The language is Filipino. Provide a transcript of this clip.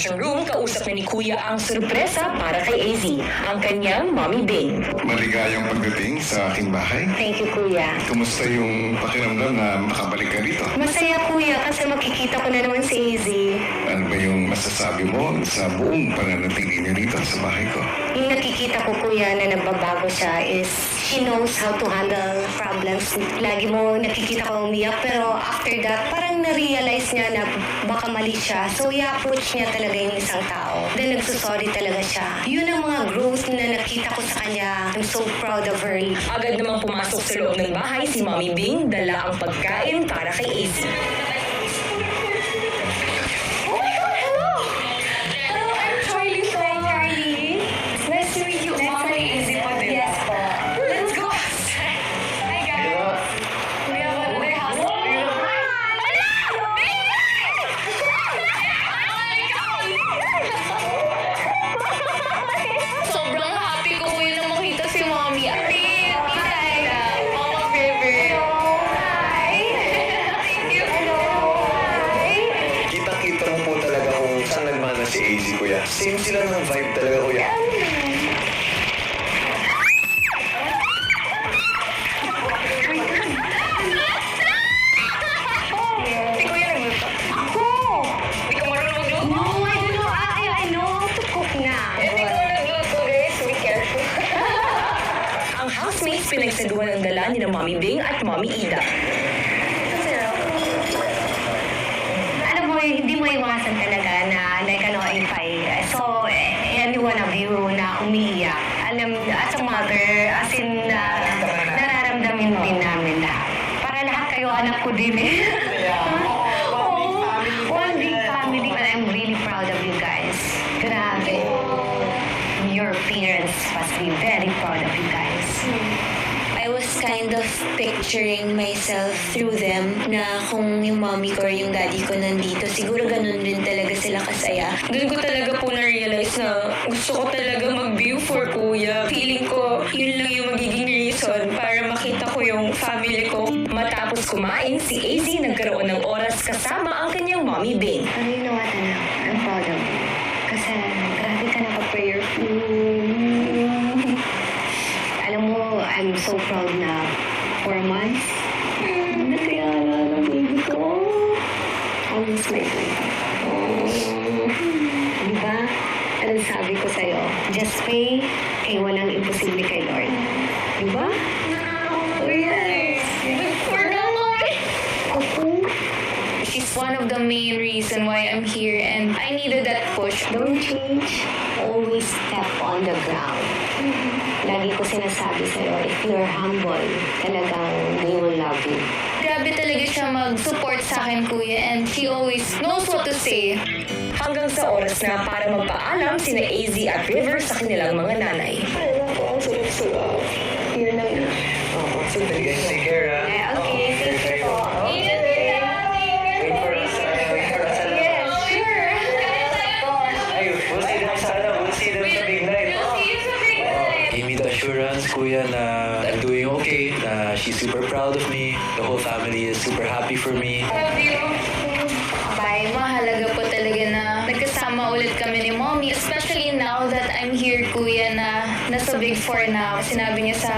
reception room, kausap na ni Kuya ang sorpresa para kay AZ, ang kanyang Mommy Bing. Maligayang pagdating sa aking bahay. Thank you, Kuya. Kumusta yung pakiramdam na makabalik ka rito? Masaya, Kuya, kasi makikita ko na naman si AZ. Ano ba yung masasabi mo sa buong pananatili niyo rito sa bahay ko? Yung nakikita ko, Kuya, na nagbabago siya is she knows how to handle problems. Lagi mo nakikita ko umiyak, pero after that, parang na-realize niya na baka mali siya. So, i-approach niya talaga yung isang tao. Then, nagsusorry talaga siya. Yun ang mga growth na nakita ko sa kanya. I'm so proud of her. Agad namang pumasok sa loob ng bahay si Mommy Bing, dala ang pagkain para kay AZ. Oh my God, hello! Hello, I'm Charlie from Charlie. Nice to meet you. Mommy AZ po din. Yes po. Let's go. Hi guys. We have another house. Sobrang happy ko kuya na makita si Mommy. Hi! Mama River. Hi. Thank you. Hello. Hi. Kita-kita mo po talaga kung saan nagmana si AZ, kuya. Same sila ng vibe talaga, kuya. Si kuya nagluto. Ako. Hindi ka marunong magluto. No, I know how to cook na. Hindi ko nagluto, guys. Be careful. Ang housemates pinagsaduhan ang dala ni na Mommy Bing at Mommy Ida. Alam mo, hindi mo iwasan talaga na like ano, if I saw any one of you na umiiyak. Alam, as a mother, as in, nararamdamin din namin lahat. Para lahat kayo anak ko din eh. One big family. But I'm really proud of you guys. Grabe. Your parents must be very proud of you guys. I was kind of picturing myself through them na kung yung mommy ko or yung daddy ko nandito, siguro ganun rin talaga sila kasaya. Doon ko talaga po na-realize na gusto ko talaga mag-view for Kuya. Feeling ko, yun lang yung magiging reason para makita ko yung family ko. Matapos kumain, si AZ nagkaroon ng oras kasama ang kanyang Mommy Bing. Pero you know what, anak? I'm proud of you. Kasi grabe ka naka-prayerful. Alam mo, I'm so proud na 4 months. Nagkayala ng baby ko. Almost my friend. Diba? Anong sabi ko sa'yo? Just pray, kay walang imposible kay Lord. Diba? Oh, yes. Okay. She's one of the main reason why I'm here and I needed that push. Don't change. Always step on the ground. Lagi ko sinasabi sa'yo, if you're humble, talagang they will love you. Grabe talaga siya mag-support sa akin, kuya, and she always knows what to say. Hanggang sa oras na para magpaalam sina AZ at River sa kanilang mga nanay. Sandali, guys. Take care, ha? Okay, thank you po. Wait for us, wait for us, Yes, sure. Ay, we'll see them sana. We'll see them sa big night. Give me the assurance, kuya, na I'm doing okay, na she's super proud of me, the whole family is super happy for me. Love you. Bye. Mahalaga po talaga na nagkasama ulit kami ni Mommy, especially now that I'm here, kuya, na nasa Big 4 na. Sinabi niya sa